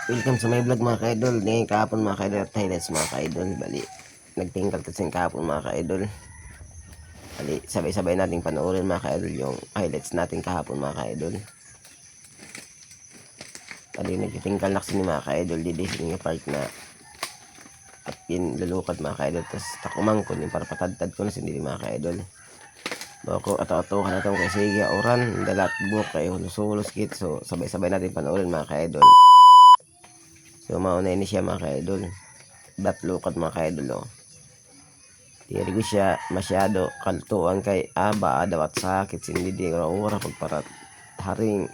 Welcome sa my vlog mga ka-idol. Ngayon kahapon mga ka-idol at highlights mga ka-idol. Bali, nagtingkal kasi kahapon mga ka-idol. Bali, sabay-sabay nating panoorin mga ka-idol yung highlights natin kahapon mga ka-idol. Bali, nagtitingkal na kasi ni mga ka-idol. Didising yung part na at lulukad mga ka-idol. Tapos takumangkon yung para patadtad ko na sindi mga ka-idol. Bako ato-ato ka na itong kay sige oran. Dalat buhok kayo hulos-hulos kit. So sabay-sabay natin panoorin mga ka-idol. So mauna ini siya mga ka-idol. Datlukad mga ka-idol oh. Diri ko siya masyado kaltuan kay aba daw at sakit sindi di ora pagparat haring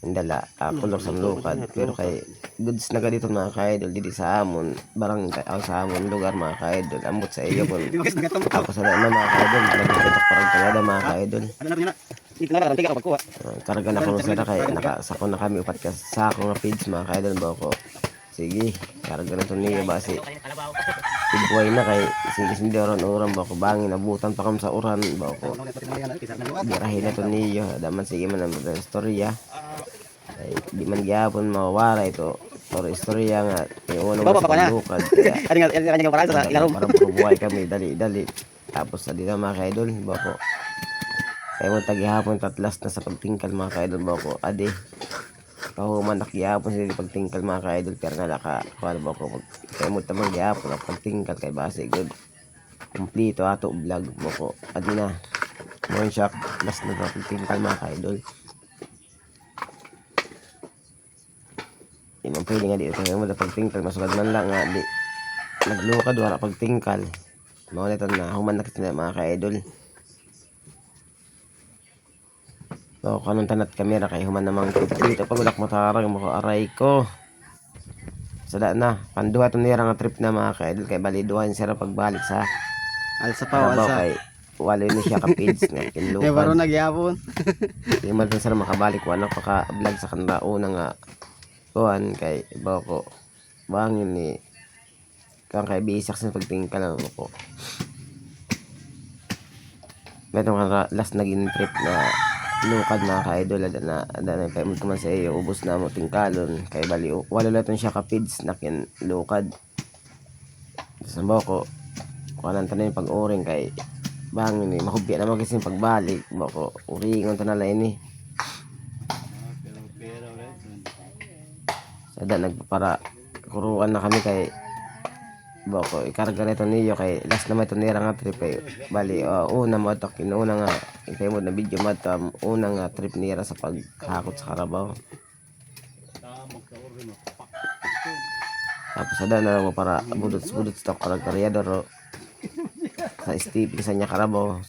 indala kulor sa lukad pero kay goods na dito mga ka-idol dito sa amon barangay ang sa amon lugar mga ka-idol ambot sa iyo kun ako sa na mga ka-idol nagkitok parang tagada mga ka-idol karga na ko sila kay nakasako na kami upat ka sa ako nga feeds mga ka-idol ba ko sige karga na to niya basi tigway na kay sige hindi oran ba ko bangin nabutan pa kam sa uran ba ko birahin na to niyo daman sige man ang istorya ay di man gyapon mawawala ito or istorya nga yung unang lukad parang buhay kami dali tapos sa dito mga ka-idol ba ko kaya mo tagihapon tatlas na sa pagtingkal mga ka-idol ba ko ade kahuman nakihapon sila pagtingkal mga ka-idol pero nga naka paano ba ko kaya mo tamang gihapon ang pagtingkal kay base good kumplito ato vlog mo ko adi na mo shock last na pagtingkal mga ka-idol di man pwede nga dito kaya mo na pagtingkal masugad man lang nga di naglukad wala pagtingkal mga nito na human nakita mga ka-idol. So, kanong tanat kamera kay human namang dito pag ulak matarang mo aray ko. Sada na, panduha to nira nga trip na mga ka-idol kay baliduhan siya pagbalik sa alsa pa alsa. Kay wala ni siya ka page nga kinlukan. Eh baro nagyapon. Di man sa makabalik wala pa ka vlog sa kanila una nga kuan kay iba ko bangin ni kang kay bisak sa pagtingkal lang ko. Meron nga last naging trip na lukad mga ka-idol na kay mo man sa iyo ubos na mo tingkalon kay bali wala laton siya ka feeds na kin lukad sa bako kuan tanan pag uring kay bangin ni mahubya na kasi pagbalik bako uringon tanan la ini sada nagpara kuruan na kami kay bako ikarga na ito niyo kay last na may tunira nga trip eh bali una mo ito kinuna nga ikay mo na video mo ito una nga trip nira sa paghakot sa Carabao tapos sada na lang mo para budot-budot sa karyador sa Steve sa niya Carabao